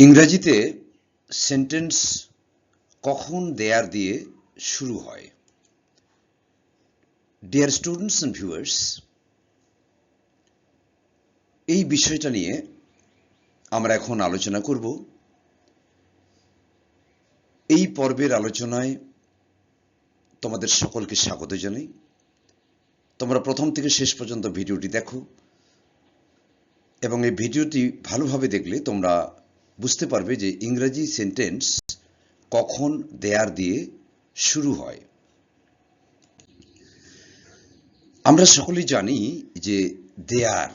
ইংরেজিতে সেন্টেন্স কখন দেয়ার দিয়ে শুরু হয়? ডিয়ার স্টুডেন্টস এন্ড ভিউয়ার্স, এই বিষয়টা নিয়ে আমরা এখন আলোচনা করব। এই পর্বের আলোচনায় তোমাদের সকলকে স্বাগত জানাই। তোমরা প্রথম থেকে শেষ পর্যন্ত ভিডিওটি দেখো এবং এই ভিডিওটি ভালোভাবে দেখলে তোমরা বুঝতে পারবে যে ইংরেজি সেন্টেন্স কখন দেয়ার দিয়ে শুরু হয়। আমরা সকলেই জানি যে দেয়ার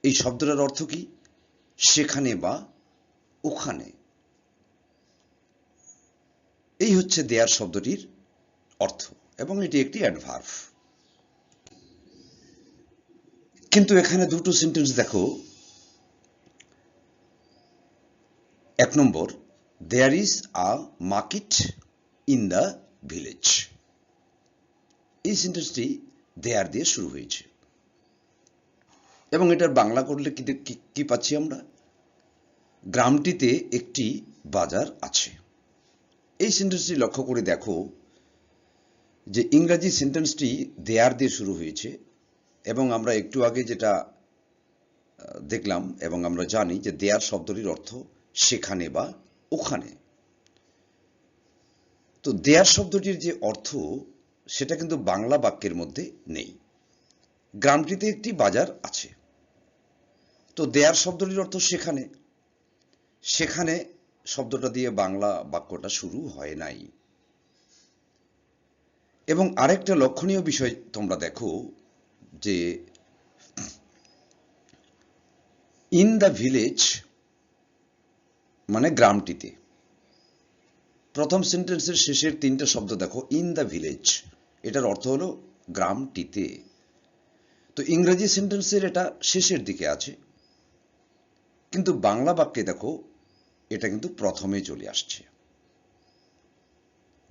এই শব্দটার অর্থ কি? সেখানে বা ওখানে। এই হচ্ছে দেয়ার শব্দটির অর্থ এবং এটি একটি অ্যাডভার্ব। কিন্তু এখানে দুটো সেন্টেন্স দেখো। এক নম্বর, there is a market in the village. এই সেন্টেন্সটি দেয়ার দিয়ে শুরু হয়েছে এবং এটার বাংলা করলে কি পাচ্ছি আমরা? গ্রামটিতে একটি বাজার আছে। এই সেন্টেন্সটি লক্ষ্য করে দেখো যে ইংরেজি সেন্টেন্সটি দেয়ার দিয়ে শুরু হয়েছে এবং আমরা একটু আগে যেটা দেখলাম এবং আমরা জানি যে দেয়ার শব্দটির অর্থ সেখানে বা ওখানে। তো দেয়ার শব্দটির যে অর্থ সেটা কিন্তু বাংলা বাক্যের মধ্যে নেই। গ্রামটিতে একটি বাজার আছে, তো দেয়ার শব্দটির অর্থ সেখানে। সেখানে শব্দটা দিয়ে বাংলা বাক্যটা শুরু হয় নাই। এবং আরেকটা লক্ষণীয় বিষয় তোমরা দেখো যে ইন দ্য ভিলেজ মানে গ্রামটিতে। প্রথম সেন্টেন্সের শেষের তিনটা শব্দ দেখো, ইন দ্য ভিলেজ, এটার অর্থ হলো গ্রামটিতে। তো ইংরেজি সেন্টেন্সের এটা শেষের দিকে আছে, কিন্তু বাংলা বাক্যে দেখো এটা কিন্তু প্রথমে চলে আসছে।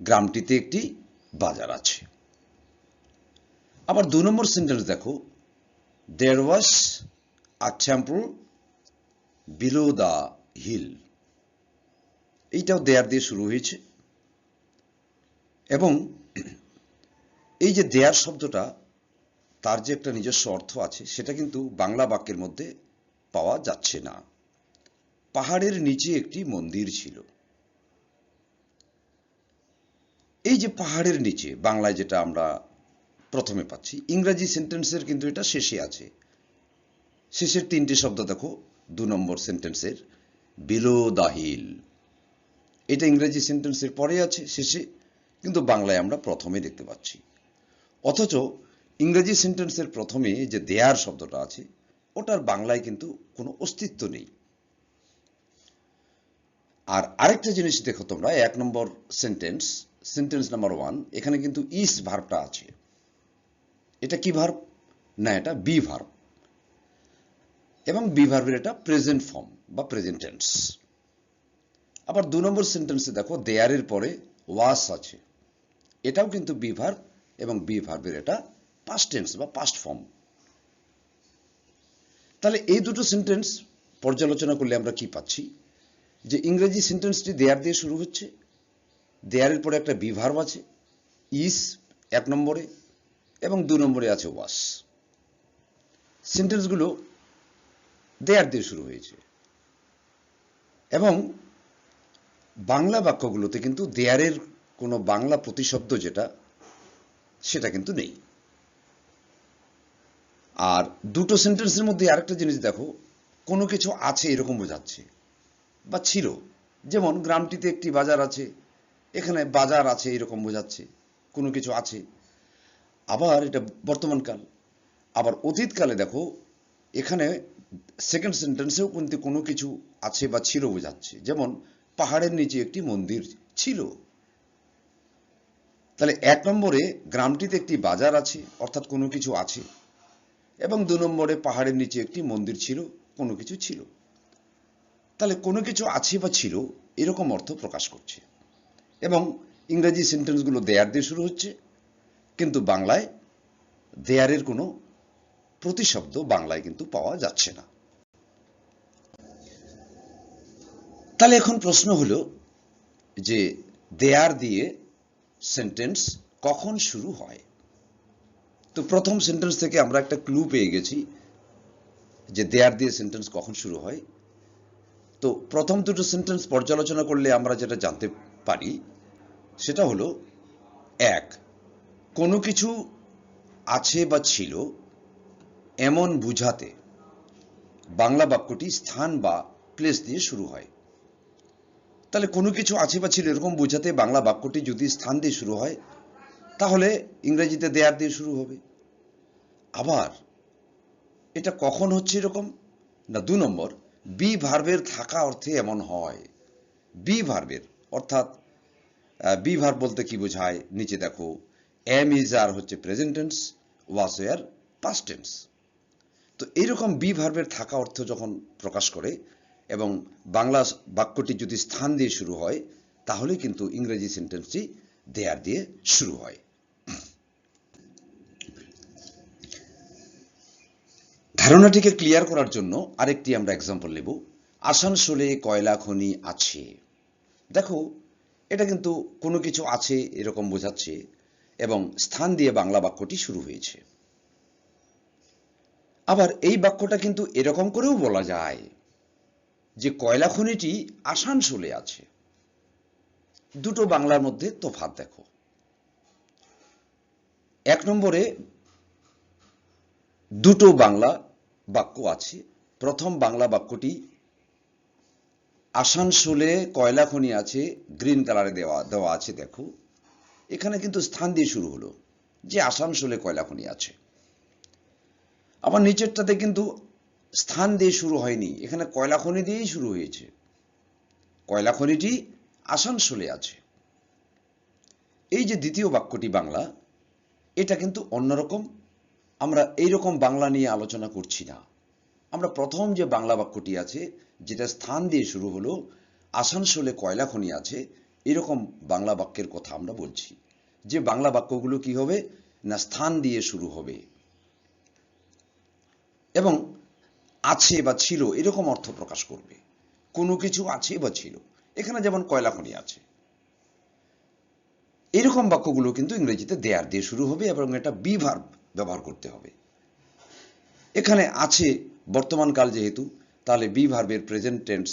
গ্রামটিতে একটি বাজার আছে। আবার ২ নম্বর সেন্টেন্স দেখো, দেয়ার was a temple below the hill. এইটাও দেয়ার দিয়ে শুরু হয়েছে এবং এই যে দেয়ার শব্দটা, তার যে একটা নিজস্ব অর্থ আছে সেটা কিন্তু বাংলা বাক্যের মধ্যে পাওয়া যাচ্ছে না। পাহাড়ের নিচে একটি মন্দির ছিল। এই যে পাহাড়ের নিচে, বাংলায় যেটা আমরা প্রথমে পাচ্ছি, ইংরেজি সেন্টেন্সের কিন্তু এটা শেষে আছে। শেষের তিনটি শব্দ দেখো ২ নম্বর সেন্টেন্সের, বিলো দ্য হিল। এটা ইংরেজি সেন্টেন্সের পরে আছে শেষে, কিন্তু বাংলায় আমরা প্রথমে দেখতে পাচ্ছি। অথচ ইংরেজি সেন্টেন্সের প্রথমে যে দেয়ার শব্দটা আছে ওটার বাংলায় কিন্তু কোনো অস্তিত্ব নেই। আর আরেকটা জিনিস দেখো তোমরা, ১ নম্বর সেন্টেন্স নাম্বার 1, এখানে কিন্তু ইস ভার্বটা আছে। এটা কি ভার্ব? না, এটা বি ভার্ব এবং বি ভার্বের এটা প্রেজেন্ট ফর্ম বা প্রেজেন্ট টেন্স। আবার ২ নম্বর সেন্টেন্সে দেখো দেয়ারের পরে ওয়াস আছে। এটাও কিন্তু বি ভার্ব এবং বি ভার্বের এটা পাস্ট টেন্স বা পাস্ট ফর্ম। তাহলে এই দুটো সেন্টেন্স পর্যালোচনা করলে আমরা কি পাচ্ছি? যে ইংরেজি সেন্টেন্সটি দেয়ার দিয়ে শুরু হচ্ছে, দেয়ারের পরে একটা বি ভার্ব আছে, ইস ১ নম্বরে এবং ২ নম্বরে আছে ওয়াস। সেন্টেন্সগুলো দেয়ার দিয়ে শুরু হয়েছে এবং বাংলা বাক্যগুলোতে কিন্তু দেয়ারের কোনো বাংলা প্রতিশব্দ যেটা, সেটা কিন্তু নেই। আর দুটো সেন্টেন্সের মধ্যে আরেকটা জিনিস দেখো, কোনো কিছু আছে এরকম বোঝাচ্ছে বা ছিল। যেমন গ্রামটিতে একটি বাজার আছে, এখানে বাজার আছে এরকম বোঝাচ্ছে, কোনো কিছু আছে। আবার এটা বর্তমানকাল। আবার অতীতকালে দেখো, এখানে সেকেন্ড সেন্টেন্সেও কিন্তু কোনো কিছু আছে বা ছিল বোঝাচ্ছে। যেমন পাহাড়ের নিচে একটি মন্দির ছিল। তাহলে ১ নম্বরে গ্রামটিতে একটি বাজার আছে অর্থাৎ কোনো কিছু আছে, এবং ২ নম্বরে পাহাড়ের নিচে একটি মন্দির ছিল, কোনো কিছু ছিল। তাহলে কোনো কিছু আছে বা ছিল এরকম অর্থ প্রকাশ করছে। এবং ইংরেজি সেন্টেন্সগুলো দেয়ার দিয়ে শুরু হচ্ছে, কিন্তু বাংলায় দেয়ারের কোনো প্রতিশব্দ বাংলায় কিন্তু পাওয়া যাচ্ছে না। তাহলে এখন প্রশ্ন হলো যে দেয়ার দিয়ে সেন্টেন্স কখন শুরু হয়। তো প্রথম সেন্টেন্স থেকে আমরা একটা ক্লু পেয়ে গেছি যে দেয়ার দিয়ে সেন্টেন্স কখন শুরু হয়। তো প্রথম দুটো সেন্টেন্স পর্যালোচনা করলে আমরা যেটা জানতে পারি সেটা হলো, এক, কোনো কিছু আছে বা ছিল এমন বুঝাতে বাংলা বাক্যটি স্থান বা প্লেস দিয়ে শুরু হয়। তাহলে কোনো কিছু আছে বা ছিল এরকম বোঝাতে বাংলা বাক্যটি যদি স্থান দিয়ে শুরু হয় তাহলে ইংরেজিতে দেয়ার দিয়ে শুরু হবে। আবার এটা কখন হচ্ছে এরকম না, 2 নম্বর, বি ভার্বের থাকা অর্থে এমন হয়। বি ভার্বের অর্থাৎ বি ভার্ব বলতে কি বোঝায়, নিচে দেখো, এম ইজ আর হচ্ছে প্রেজেন্ট টেন্স, ওয়াজ ওয়্যার পাস্ট টেন্স। তো এইরকম বি ভার্বের থাকা অর্থ যখন প্রকাশ করে এবং বাংলা বাক্যটি যদি স্থান দিয়ে শুরু হয় তাহলে কিন্তু ইংরেজি সেন্টেন্সটি দেয়ার দিয়ে শুরু হয়। ধারণাটিকে ক্লিয়ার করার জন্য আরেকটি আমরা এক্সাম্পল নেব। আসানসোলে কয়লা খনি আছে। দেখো, এটা কিন্তু কোনো কিছু আছে এরকম বোঝাচ্ছে এবং স্থান দিয়ে বাংলা বাক্যটি শুরু হয়েছে। আবার এই বাক্যটা কিন্তু এরকম করেও বলা যায় যে কয়লা খনিটি আসানসোলে আছে। দুটো বাংলার মধ্যে তফাৎ দেখো। এক নম্বরে দুটো বাংলা বাক্য আছে। প্রথম বাংলা বাক্যটি আসানসোলে কয়লা খনি আছে, গ্রিন কালারে দেওয়া আছে দেখো। এখানে কিন্তু স্থান দিয়ে শুরু হলো যে আসানসোলে কয়লা খনি আছে। আবার নিচেরটাতে কিন্তু স্থান দিয়ে শুরু হয়নি, এখানে কয়লা খনি দিয়েই শুরু হয়েছে। কয়লা খনিটি আসানসোলে আছে। এই যে দ্বিতীয় বাক্যটি বাংলা, এটা কিন্তু অন্যরকম। আমরা এইরকম বাংলা নিয়ে আলোচনা করছি না। আমরা প্রথম যে বাংলা বাক্যটি আছে যেটা স্থান দিয়ে শুরু হলো, আসানসোলে কয়লা খনি আছে, এরকম বাংলা বাক্যের কথা আমরা বলছি। যে বাংলা বাক্যগুলো কি হবে না, স্থান দিয়ে শুরু হবে এবং আছে বা ছিল এরকম অর্থ প্রকাশ করবে। কোনো কিছু আছে বা ছিল, এখানে যেমন কয়লা খনি আছে, এরকম বাক্যগুলো কিন্তু ইংরেজিতে দেয়ার দিয়ে শুরু হবে এবং এটা বি ভার্ব ব্যবহার করতে হবে। এখানে আছে বর্তমান কাল যেহেতু, তাহলে বি ভার্বের প্রেজেন্ট টেন্স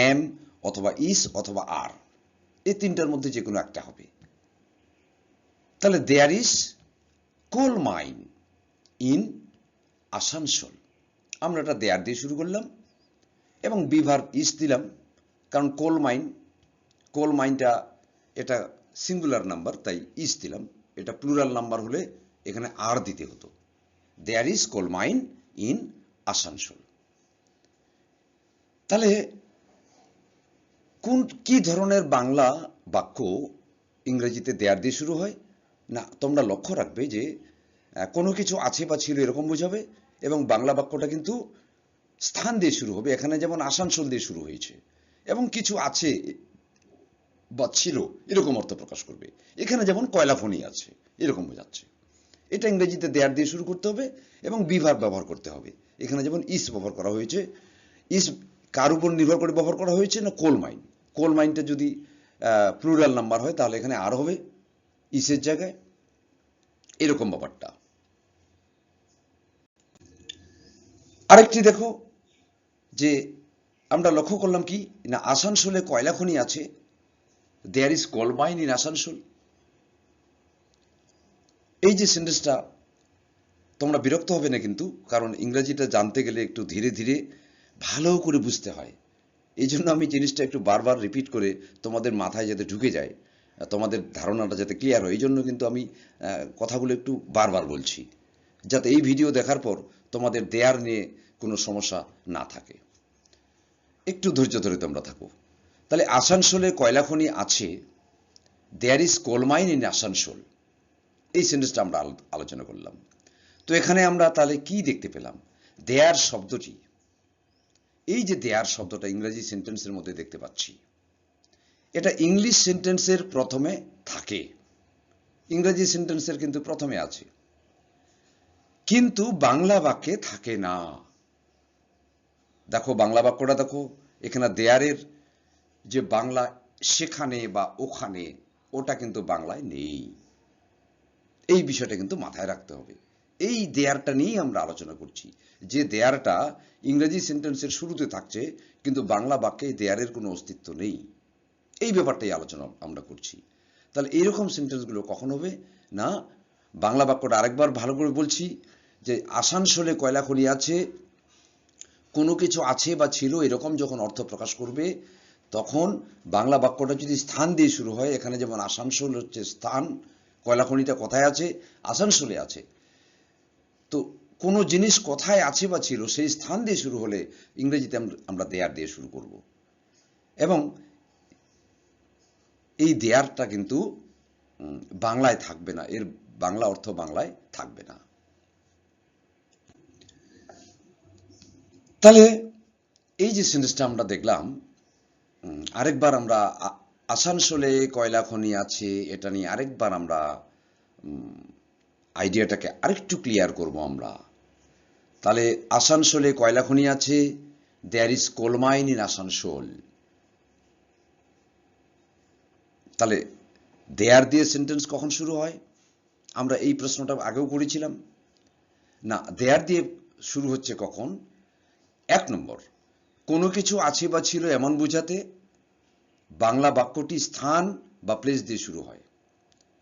এম অথবা ইস অথবা আর, এই তিনটার মধ্যে যে কোনো একটা হবে। তাহলে there is coal mine in Asansol, আমরা এটা দেয়ার দিয়ে শুরু করলাম এবং বি ভার্ব ইস দিলাম, কারণ কোল মাইনটা এটা সিঙ্গুলার নাম্বার তাই ইস দিলাম। এটা প্লুরাল নাম্বার হলে এখানে আর দিতে হতো। There is coal mine in Asansol. তাহলে কি ধরনের বাংলা বাক্য ইংরেজিতে দেয়ার দিয়ে শুরু হয় না, তোমরা লক্ষ্য রাখবে যে কোনো কিছু আছে বা ছিল এরকম বোঝাবে এবং বাংলা বাক্যটা কিন্তু স্থান দিয়ে শুরু হবে। এখানে যেমন আসানসোল দিয়ে শুরু হয়েছে এবং কিছু আছে বা ছিল এরকম অর্থ প্রকাশ করবে। এখানে যেমন কয়লা খনি আছে এরকম বোঝাচ্ছে। এটা ইংরেজিতে দেয়ার দিয়ে শুরু করতে হবে এবং বি ভার্ব ব্যবহার করতে হবে। এখানে যেমন ইস ব্যবহার করা হয়েছে, ইস কার উপর নির্ভর করে ব্যবহার করা হয়েছে না, কোল মাইন। কোল মাইনটা যদি প্লুরাল নাম্বার হয় তাহলে এখানে আর হবে ইসের জায়গায়, এরকম ব্যাপারটা। আরেকটি দেখো যে আমরা লক্ষ্য করলাম কি না, আসানসোলে কয়লা খনি আছে, there is coal mine in Asansol. এই যে সেন্টেন্সটা, তোমরা বিরক্ত হবে না কিন্তু, কারণ ইংরেজিটা জানতে গেলে একটু ধীরে ধীরে ভালো করে বুঝতে হয়। এই জন্য আমি জিনিসটা একটু বারবার রিপিট করে তোমাদের মাথায় যাতে ঢুকে যায়, তোমাদের ধারণাটা যাতে ক্লিয়ার হয়, এই জন্য কিন্তু আমি কথাগুলো একটু বারবার বলছি, যাতে এই ভিডিও দেখার পর তোমাদের দেয়ার নিয়ে কোনো সমস্যা না থাকে। একটু ধৈর্য ধরে তোমরা থাকো। তাহলে আসানসোলে কয়লা খনি আছে, there is coal mine in Asansol, এই সেন্টেন্সটা আমরা আলোচনা করলাম। তো এখানে আমরা তাহলে কি দেখতে পেলাম, দেয়ার শব্দটি, এই যে দেয়ার শব্দটা ইংরেজি সেন্টেন্সের মধ্যে দেখতে পাচ্ছি, এটা ইংলিশ সেন্টেন্সের প্রথমে থাকে, ইংরেজি সেন্টেন্সের কিন্তু প্রথমে আছে, কিন্তু বাংলা বাক্যে থাকে না। দেখো বাংলা বাক্যটা দেখো, এখানে দেয়ারের যে বাংলা সেখানে বা ওখানে, ওটা কিন্তু বাংলায় নেই। এই বিষয়টা কিন্তু মাথায় রাখতে হবে। এই দেয়ারটা নিয়েই আমরা আলোচনা করছি, যে দেয়ারটা ইংরেজি সেন্টেন্সের শুরুতে থাকছে কিন্তু বাংলা বাক্যে দেয়ারের কোনো অস্তিত্ব নেই। এই ব্যাপারটাই আলোচনা আমরা করছি। তাহলে এইরকম সেন্টেন্সগুলো কখন হবে না, বাংলা বাক্যটা আরেকবার ভালো করে বলছি, যে আসানসোলে কয়লা খনি আছে, কোনো কিছু আছে বা ছিল এরকম যখন অর্থ প্রকাশ করবে, তখন বাংলা বাক্যটা যদি স্থান দিয়ে শুরু হয়, এখানে যেমন আসানসোল হচ্ছে স্থান, কয়লা খনিটা কোথায় আছে, আসানসোলে আছে, তো কোনো জিনিস কোথায় আছে বা ছিল সেই স্থান দিয়ে শুরু হলে ইংরেজিতে আমরা দেয়ার দিয়ে শুরু করব। এবং এই দেয়ারটা কিন্তু বাংলায় থাকবে না, এর বাংলা অর্থ বাংলায় থাকবে না। তাহলে এই যে সেন্টেন্সটা আমরা দেখলাম, আরেকবার আমরা আসানসোলে কয়লা খনি আছে এটা নিয়ে আরেকবার আমরা আইডিয়াটাকে আরেকটু ক্লিয়ার করব আমরা। তাহলে আসানসোলে কয়লা খনি আছে, there is coal mine in Asansol. তাহলে দেয়ার দিয়ে সেন্টেন্স কখন শুরু হয়, আমরা এই প্রশ্নটা আগেও করেছিলাম না। দেয়ার দিয়ে শুরু হচ্ছে কখন, এক নম্বর, কোনো কিছু আছে বা ছিল এমন বোঝাতে বাংলা বাক্যটি স্থান বা প্লেস দিয়ে শুরু হয়।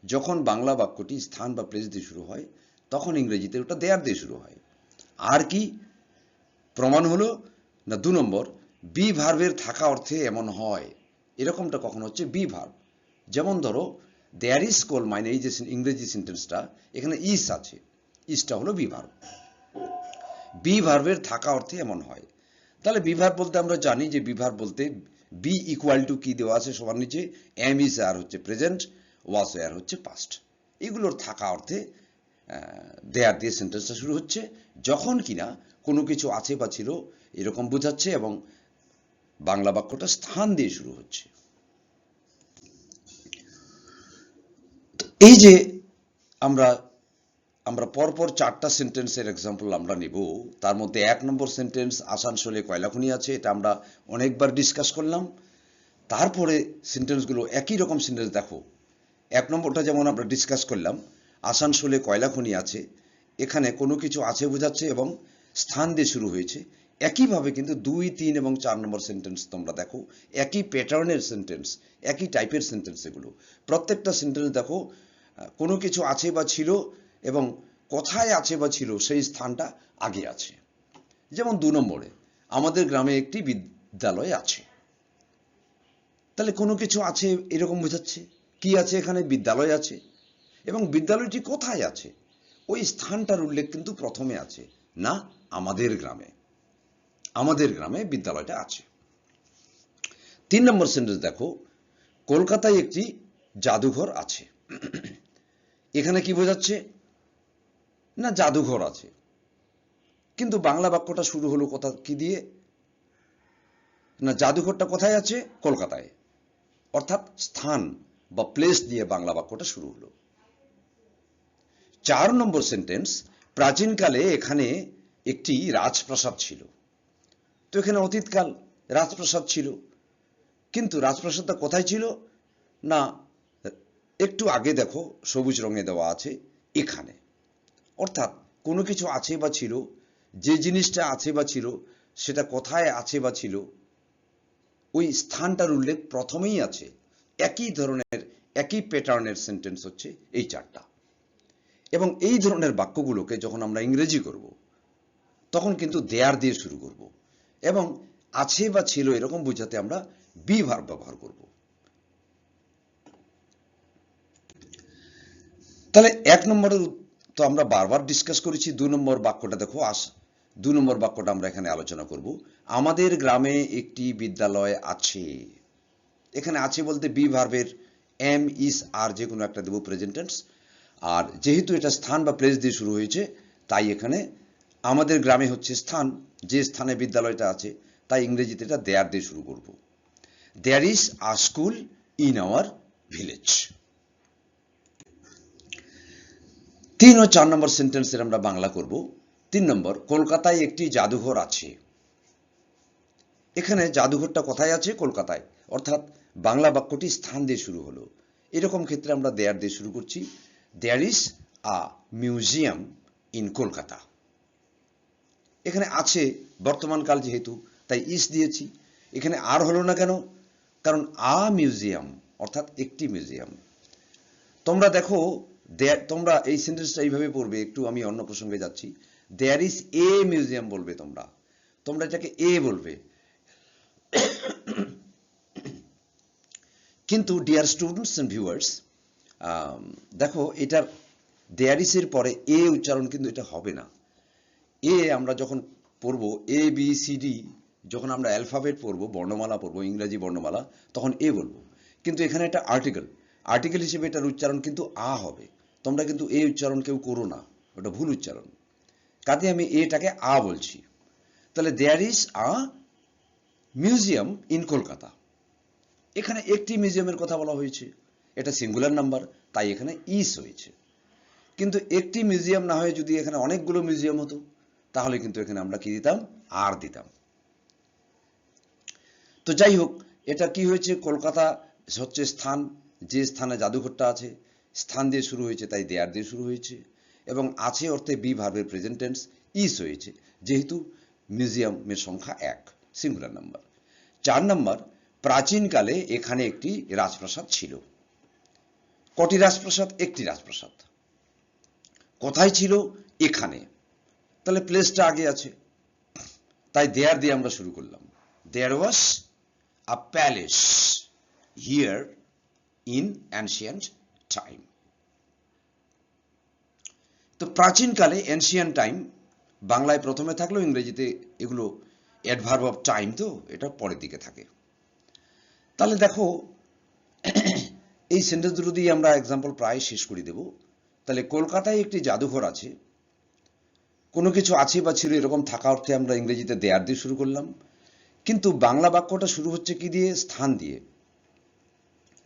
যখন বাংলা বাক্যটি স্থান বা প্লেস দিয়ে শুরু হয় তখন ইংরেজিতে ওটা দেয়ার দিয়ে শুরু হয়। আর কি প্রমাণ হলো না, দু নম্বর, বি ভার্বের থাকা অর্থে এমন হয়, এরকমটা কখন হচ্ছে বি ভার্ব। যেমন ধরো দেয়ার ইজ কোল মাইন, এই যে ইংরেজি সেন্টেন্সটা এখানে ইস আছে, ইসটা হলো বি ভার্ব। বি ভার্বের থাকা অর্থে এমন হয়। তাহলে বি ভার্ব বলতে আমরা জানি যে বি ভার্ব বলতে বি ইকুয়াল টু কি দেওয়া আছে সবার নিচে, এম ইজ আর হচ্ছে প্রেজেন্ট, ওয়াজ আর হচ্ছে পাস্ট। এগুলোর থাকা অর্থে দেয়ার দিয়ে সেন্টেন্সটা শুরু হচ্ছে যখন কিনা কোনো কিছু আছে বা ছিল এরকম বোঝাচ্ছে এবং বাংলা বাক্যটা স্থান দিয়ে শুরু হচ্ছে। এই যে আমরা আমরা পরপর চারটা সেন্টেন্সের এক্সাম্পল আমরা নেব, তার মধ্যে এক নম্বর সেন্টেন্স আসানসোলে কয়লা খনি আছে, এটা আমরা অনেকবার ডিসকাস করলাম। তারপরে সেন্টেন্সগুলো একই রকম সেন্টেন্স দেখো, এক নম্বরটা যেমন আমরা ডিসকাস করলাম, আসানসোলে কয়লা খনি আছে, এখানে কোনো কিছু আছে বোঝাচ্ছে এবং স্থান দিয়ে শুরু হয়েছে। একইভাবে কিন্তু 2, 3 এবং 4 নম্বর সেন্টেন্স তোমরা দেখো, একই প্যাটার্নের সেন্টেন্স, একই টাইপের সেন্টেন্স। এগুলো প্রত্যেকটা সেন্টেন্স দেখো কোনো কিছু আছে বা ছিল এবং কোথায় আছে বা ছিল সেই স্থানটা আগে আছে। যেমন 2 নম্বরে, আমাদের গ্রামে একটি বিদ্যালয় আছে, তাহলে কোনো কিছু আছে এরকম বোঝাচ্ছে। কি আছে এখানে, বিদ্যালয় আছে, এবং বিদ্যালয়টি কোথায় আছে, ওই স্থানটার উল্লেখ কিন্তু প্রথমে আছে, না আমাদের গ্রামে, আমাদের গ্রামে বিদ্যালয়টা আছে। 3 নম্বর সেন্টেন্স দেখো, কলকাতায় একটি জাদুঘর আছে, এখানে কি বোঝাচ্ছে না জাদুঘর আছে, কিন্তু বাংলা বাক্যটা শুরু হলো কোথা কি দিয়ে, না জাদুঘরটা কোথায় আছে, কলকাতায়, অর্থাৎ স্থান বা প্লেস দিয়ে বাংলা বাক্যটা শুরু হলো। 4 নম্বর সেন্টেন্স, প্রাচীনকালে এখানে একটি রাজপ্রাসাদ ছিল, তো এখানে অতীতকাল রাজপ্রাসাদ ছিল, কিন্তু রাজপ্রাসাদটা কোথায় ছিল, না একটু আগে দেখো সবুজ রঙে দেওয়া আছে এখানে। অর্থাৎ কোনো কিছু আছে বা ছিল, যে জিনিসটা আছে বা ছিল সেটা কোথায় আছে বা ছিল ওই স্থানটার উল্লেখ প্রথমেই আছে। একই ধরনের একই প্যাটার্নের সেন্টেন্স হচ্ছে এই চারটা। এবং এই ধরনের বাক্যগুলোকে যখন আমরা ইংরেজি করব তখন কিন্তু দেয়ার দিয়ে শুরু করব এবং আছে বা ছিল এরকম বোঝাতে আমরা বি ভার্ব ব্যবহার করব। তাহলে এক নম্বরের তো আমরা বারবার ডিসকাস করেছি। 2 নম্বর বাক্যটা দেখো, 2 নম্বর বাক্যটা আমরা এখানে আলোচনা করব। আমাদের গ্রামে একটি বিদ্যালয় আছে, এখানে আছে বলতে বি ভার্বের এম ইস আর যে কোনো একটা দেব প্রেজেন্ট টেন্স, আর যেহেতু এটা স্থান বা প্লেস দিয়ে শুরু হয়েছে তাই এখানে আমাদের গ্রামে হচ্ছে স্থান, যে স্থানে বিদ্যালয়টা আছে, তাই ইংরেজিতে এটা দেয়ার দিয়ে শুরু করব। There is a school in our village. 3 ও 4 নম্বর সেন্টেন্সের আমরা বাংলা করব। 3 নম্বর, কলকাতায় একটি জাদুঘর আছে, এখানে জাদুঘরটা কোথায় আছে? কলকাতায়। অর্থাৎ বাংলা বাক্যটি স্থান দিয়ে শুরু হলো। এরকম ক্ষেত্রে আমরা দেয়ার দিয়ে শুরু করছি। There is a museum in Kolkata. এখানে আছে বর্তমান কাল যেহেতু, তাই ইস দিয়েছি। এখানে আর হলো না কেন? কারণ আ মিউজিয়াম অর্থাৎ একটি মিউজিয়াম। তোমরা দেখো, তোমরা এই সেন্টেন্সটা এইভাবে পড়বে। একটু আমি অন্য প্রসঙ্গে যাচ্ছি। দেয়ার ইজ এ মিউজিয়াম বলবে তোমরা, তোমরা এটাকে এ বলবে। কিন্তু ডিয়ার স্টুডেন্টস এন্ড ভিউয়ার্স, দেখো এটার দেয়ার ইজ এর পরে এ উচ্চারণ কিন্তু এটা হবে না। এ আমরা যখন পড়বো এ বি সি ডি, যখন আমরা অ্যালফাবেট পড়বো, বর্ণমালা পড়বো, ইংরাজি বর্ণমালা, তখন এ বলবো। কিন্তু এখানে একটা আর্টিকেল, আর্টিকেল হিসেবে এটার উচ্চারণ কিন্তু আ হবে। তোমরা কিন্তু এ উচ্চারণ কেউ করো না, ওটা ভুল উচ্চারণ। কাজে আমি এটাকে আ বলছি। তাহলে there is a museum in Kolkata. এখানে একটি মিউজিয়ামের কথা বলা হয়েছে, এটা সিঙ্গুলার নাম্বার, তাই এখানে ইস হয়েছে। কিন্তু একটি মিউজিয়াম না হয়ে যদি এখানে অনেকগুলো মিউজিয়াম হতো, তাহলে কিন্তু এখানে আমরা কি দিতাম? আর দিতাম। তো যাই হোক, এটা কি হয়েছে? কলকাতা হচ্ছে স্থান, যে স্থানে জাদুঘরটা আছে, স্থান দিয়ে শুরু হয়েছে, তাই দেয়ার দিয়ে শুরু হয়েছে। এবং আছে অর্থে বি ভার্বের প্রেজেন্ট টেন্স ইস হয়েছে, যেহেতু মিউজিয়ামের সংখ্যা 1, সিঙ্গুলার নাম্বার। 4 নম্বর, প্রাচীনকালে এখানে একটি রাজপ্রাসাদ ছিল। কটি রাজপ্রাসাদ? একটি রাজপ্রাসাদ। কোথায় ছিল? এখানে। তাহলে প্লেসটা আগে আছে, তাই দেয়ার দিয়ে আমরা শুরু করলাম। There was a palace here in ancient time. তো প্রাচীনকালে, এনশিয়েন্ট টাইম বাংলায় প্রথমে থাকলেও ইংরেজিতে এগুলো অ্যাডভার্ব অফ টাইম, তো এটা পরের দিকে থাকে। তাহলে দেখো, এই সেন্টেন্স দুটো দিয়ে আমরা এক্সাম্পল প্রায় শেষ করে দেব। তাহলে কলকাতায় একটি জাদুঘর আছে। কোনো কিছু আছে বা ছিল এরকম থাকা অর্থে আমরা ইংরেজিতে দেয়ার দিয়ে শুরু করলাম। কিন্তু বাংলা বাক্যটা শুরু হচ্ছে কি দিয়ে? স্থান দিয়ে,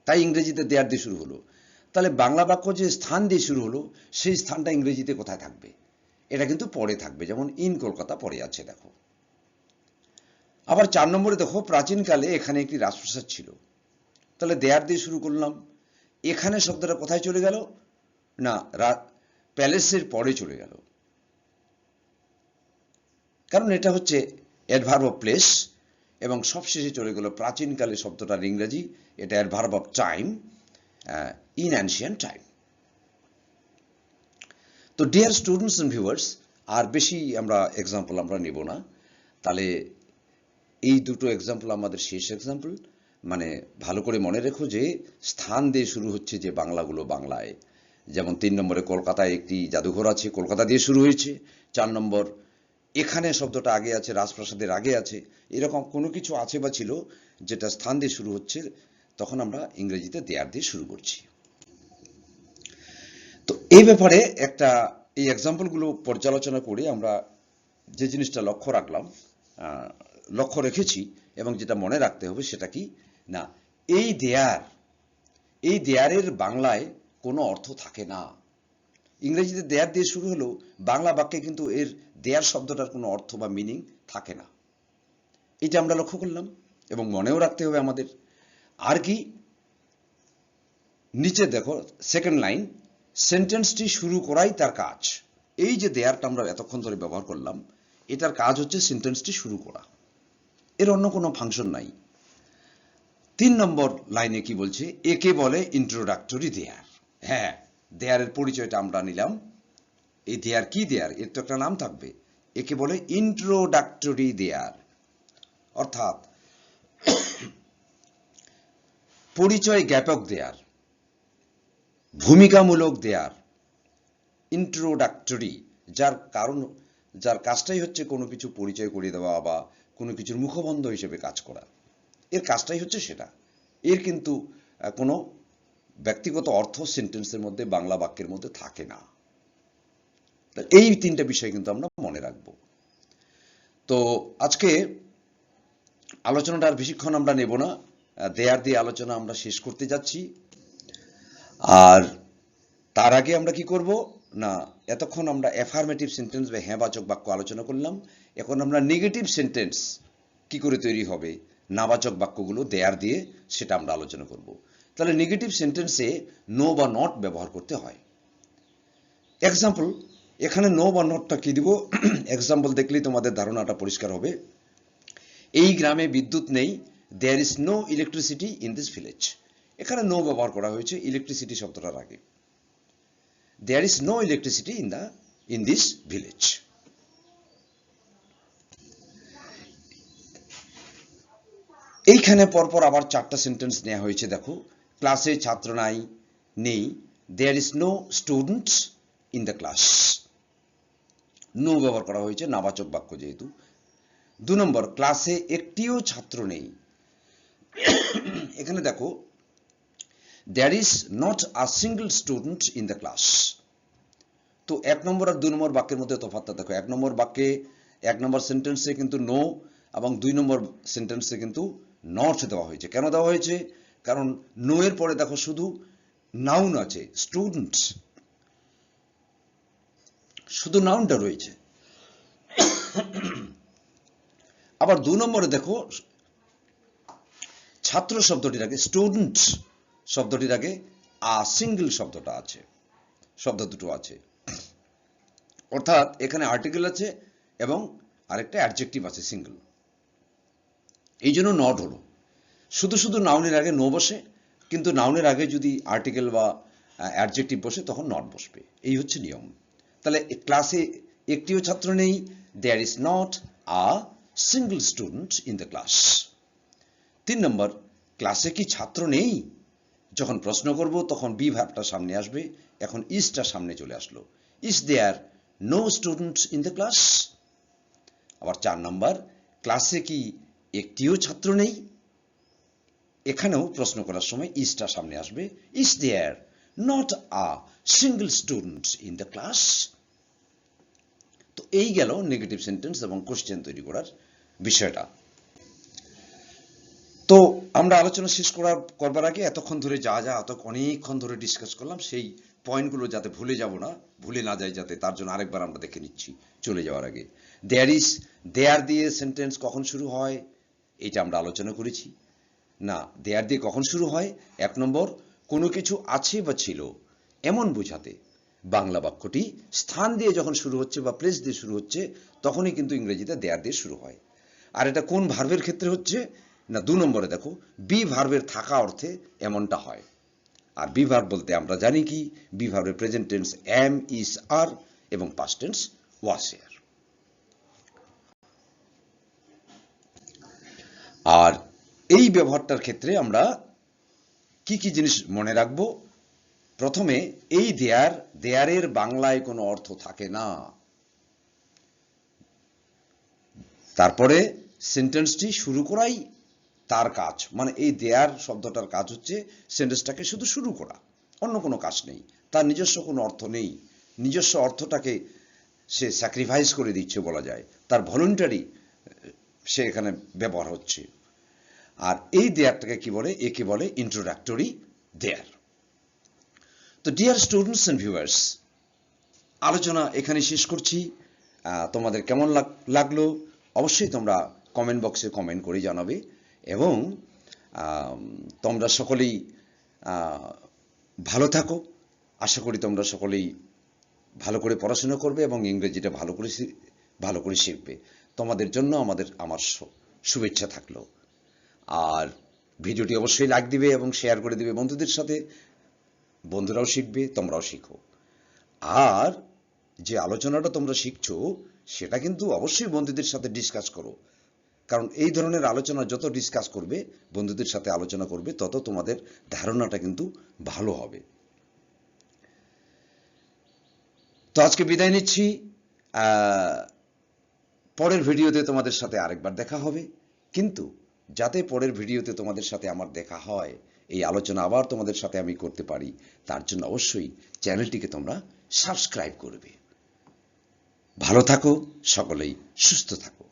তাই ইংরেজিতে দেয়ার দিয়ে শুরু হলো। তাহলে বাংলা বাক্য যে স্থান দিয়ে শুরু হলো, সেই স্থানটা ইংরেজিতে কোথায় থাকবে? এটা কিন্তু পরে থাকবে, যেমন ইন কলকাতা পরে আছে, দেখো। আবার 4 নম্বরে দেখো, প্রাচীনকালে এখানে একটি রাজপ্রাসাদ ছিল। তাহলে দেয়ার দিয়ে শুরু করলাম। এখানে শব্দটা কোথায় চলে গেল? না, প্যালেসের পরে চলে গেল, কারণ এটা হচ্ছে অ্যাডভার্ব অফ প্লেস। এবং সবশেষে চলে গেল প্রাচীনকালে শব্দটার ইংরেজি, এটা adverb of time, in ancient time. তো ডিয়ার স্টুডেন্টস এন্ড ভিউয়ার্স, আর বেশি আমরা এক্সাম্পল আমরা নেব না। তাহলে এই দুটো এক্সাম্পল আমাদের শেষ এক্সাম্পল। মানে ভালো করে মনে রেখো যে স্থান দিয়ে শুরু হচ্ছে যে বাংলাগুলো বাংলায়, যেমন 3 নম্বরে কলকাতায় একটি জাদুঘর আছে, কলকাতা দিয়ে শুরু হয়েছে। 4 নম্বর, এখানে শব্দটা আগে আছে, রাজপ্রাসাদের আগে আছে। এরকম কোনো কিছু আছে বা ছিল যেটা স্থান দিয়ে শুরু হচ্ছে, তখন আমরা ইংরেজিতে দেয়ার দিয়ে শুরু করছি। তো এই ব্যাপারে একটা, এই এক্সাম্পলগুলো পর্যালোচনা করে আমরা যে জিনিসটা লক্ষ্য রাখলাম, লক্ষ্য রেখেছি এবং যেটা মনে রাখতে হবে সেটা কি না, এই দেয়ার, এই দেয়ারের বাংলায় কোনো অর্থ থাকে না। ইংরেজিতে দেয়ার দিয়ে শুরু হলেও বাংলা বাক্যে কিন্তু এর দেয়ার শব্দটার কোনো অর্থ বা মিনিং থাকে না। এটা আমরা লক্ষ্য করলাম এবং মনেও রাখতে হবে আমাদের। আর কি, নিচে দেখো সেকেন্ড লাইন, সেন্টেন্সটি শুরু করাই তার কাজ। এই যে দেয়ারটা আমরা এতক্ষণ ধরে ব্যবহার করলাম, এটার কাজ হচ্ছে সেন্টেন্সটি শুরু করা, এর অন্য কোনো ফাংশন নাই। 3 নম্বর লাইনে কি বলছে? একে বলে ইন্ট্রোডাক্টরি দেয়ার। হ্যাঁ, দেয়ারের পরিচয়টা আমরা নিলাম। এই দেয়ার কি দেয়ার? এর তো একটা নাম থাকবে। একে বলে ইন্ট্রোডাক্টরি দেয়ার, অর্থাৎ পরিচয় জ্ঞাপক দেয়ার, ভূমিকামূলক দেয়ার, ইন্ট্রোডাক্টরি, যার কারণ, যার কাজটাই হচ্ছে কোনো কিছু পরিচয় করিয়ে দেওয়া বা কোনো কিছুর মুখবন্ধ হিসেবে কাজ করা, এর কাজটাই হচ্ছে সেটা। এর কিন্তু কোনো ব্যক্তিগত অর্থ সেন্টেন্সের মধ্যে, বাংলা বাক্যের মধ্যে থাকে না। এই 3টা বিষয় কিন্তু আমরা মনে রাখবো। তো আজকে আলোচনাটা আর বেশিক্ষণ আমরা নেব না, দেয়ার দিয়ে আলোচনা আমরা শেষ করতে যাচ্ছি। আর তার আগে আমরা কি করব না, এতক্ষণ আমরা অ্যাফার্মেটিভ সেন্টেন্স বা হ্যাঁবাচক বাক্য আলোচনা করলাম। এখন আমরা নেগেটিভ সেন্টেন্স কি করে তৈরি হবে, নাবাচক বাক্যগুলো দেয়ার দিয়ে সেটা আমরা আলোচনা করব। তাহলে নেগেটিভ সেন্টেন্সে নো বা নট ব্যবহার করতে হয়। এক্সাম্পল, এখানে নো বা নটটা কি দিব, এক্সাম্পল দেখলেই তোমাদের ধারণাটা পরিষ্কার হবে। এই গ্রামে বিদ্যুৎ নেই, there is no electricity in this village. এখানে নো ব্যবহার করা হয়েছে ইলেকট্রিসিটি শব্দটার আগে। There is no electricity in this village. এইখানে পরপর আবার 4টা সেন্টেন্স নেওয়া হয়েছে, দেখো। ক্লাসে ছাত্র নেই, there is no students in the class. No ব্যবহার করা হয়েছে নাবাচক বাক্য যেহেতু। 2 নম্বর, ক্লাসে একটিও ছাত্র নেই। এখানে দেখো, there is not a single student in the class. তো 1 নম্বর আর 2 নম্বর বাক্যের মধ্যে তফাৎটা দেখো। 1 নম্বর বাক্যে 1 নম্বর সেন্টেন্সে কিন্তু নো এবং 2 নম্বর সেন্টেন্সে কিন্তু নট দেওয়া হয়েছে। কেন দেওয়া হয়েছে? কারণ নো এর পরে দেখো শুধু নাউন আছে, স্টুডেন্টস, শুধু নাউনটা রয়েছে। আবার 2 নম্বরে দেখো ছাত্র শব্দটির আগে, স্টুডেন্ট শব্দটির আগে আ সিঙ্গল শব্দটা আছে, শব্দ দুটো আছে। অর্থাৎ এখানে আর্টিকেল আছে এবং আরেকটা অ্যাডজেক্টিভ আছে সিঙ্গল, এই জন্য নট হলো। শুধু নাউনের আগে নো বসে, কিন্তু নাউনের আগে যদি আর্টিকেল বা অ্যাডজেক্টিভ বসে তখন নট বসবে, এই হচ্ছে নিয়ম। তাহলে ক্লাসে একটিও ছাত্র নেই, there is not a single student in the class. 3 নম্বর, ক্লাসে কি ছাত্র নেই? যখন প্রশ্ন করব তখন বি ভার্বটা সামনে আসবে, এখন ইজটা সামনে চলে আসলো। Is there no students in the class? আবার 4 নম্বর, ক্লাসে কি একটিও ছাত্র নেই? এখানেও প্রশ্ন করার সময় ইজটা সামনে আসবে। Is there not a single student in the class? তো এই গেল নেগেটিভ সেন্টেন্স এবং কোশ্চেন তৈরি করার বিষয়টা। তো আমরা আলোচনা শেষ করবার আগে এতক্ষণ ধরে অনেকক্ষণ ধরে ডিসকাস করলাম, সেই পয়েন্টগুলো যাতে ভুলে না যাই যাতে, তার জন্য আরেকবার আমরা দেখে নিচ্ছি চলে যাওয়ার আগে। দেয়ার দিয়ে সেন্টেন্স কখন শুরু হয় এটা আমরা আলোচনা করেছি। না, দেয়ার দিয়ে কখন শুরু হয়? 1 নম্বর, কোনো কিছু আছে বা ছিল এমন বোঝাতে বাংলা বাক্যটি স্থান দিয়ে যখন শুরু হচ্ছে বা প্লেস দিয়ে শুরু হচ্ছে তখনই কিন্তু ইংরেজিতে দেয়ার দিয়ে শুরু হয়। আর এটা কোন ভার্বের ক্ষেত্রে হচ্ছে না, 2 নম্বরে দেখো, বি ভার্বের থাকা অর্থে এমনটা হয়। আর বি ভার্ব বলতে আমরা জানি কি, বি ভার্বের প্রেজেন্ট টেন্স এম, ইজ, আর এবং পাস্ট টেন্স ওয়াজ, এর। আর এই ব্যবহারটার ক্ষেত্রে আমরা কি কি জিনিস মনে রাখবো? প্রথমে, এই দেয়ারের বাংলায় কোনো অর্থ থাকে না। তারপরে সেন্টেন্সটি শুরু করাই তার কাজ, মানে এই দেয়ার শব্দটার কাজ হচ্ছে সেন্টেন্সটাকে শুধু শুরু করা, অন্য কোনো কাজ নেই, তার নিজস্ব কোনো অর্থ নেই। নিজস্ব অর্থটাকে সে স্যাক্রিফাইস করে দিচ্ছে বলা যায়, তার ভলেন্টারি সে এখানে ব্যবহার হচ্ছে। আর এই দেয়ারটাকে কি বলে? একে বলে ইন্ট্রোডাক্টরি দেয়ার। তো ডিয়ার স্টুডেন্টস এন্ড ভিউয়ার্স, আলোচনা এখানে শেষ করছি। তোমাদের কেমন লাগলো অবশ্যই তোমরা কমেন্ট বক্সে কমেন্ট করে জানাবে, এবং তোমরা সকলেই ভালো থাকো। আশা করি তোমরা সকলেই ভালো করে পড়াশোনা করবে এবং ইংরেজিটা ভালো করে শিখবে। তোমাদের জন্য আমার শুভেচ্ছা থাকলো। আর ভিডিওটি অবশ্যই লাইক দিবে এবং শেয়ার করে দিবে বন্ধুদের সাথে। বন্ধুরাও শিখবে, তোমরাও শিখো। আর যে আলোচনাটা তোমরা শিখছো সেটা কিন্তু অবশ্যই বন্ধুদের সাথে ডিসকাস করো, কারণ এই ধরনের আলোচনা যত ডিসকাস করবে, বন্ধুদের সাথে আলোচনা করবে, তত তোমাদের ধারণাটা কিন্তু ভালো হবে। তো আজকে বিদায় নিচ্ছি। পরের ভিডিওতে তোমাদের সাথে আরেকবার দেখা হবে, কিন্তু যাতে পরের ভিডিওতে তোমাদের সাথে আমার দেখা হয়, এই আলোচনা আবার তোমাদের সাথে আমি করতে পারি, তার জন্য অবশ্যই চ্যানেলটিকে তোমরা সাবস্ক্রাইব করবে। ভালো থাকো, সকলেই সুস্থ থাকো।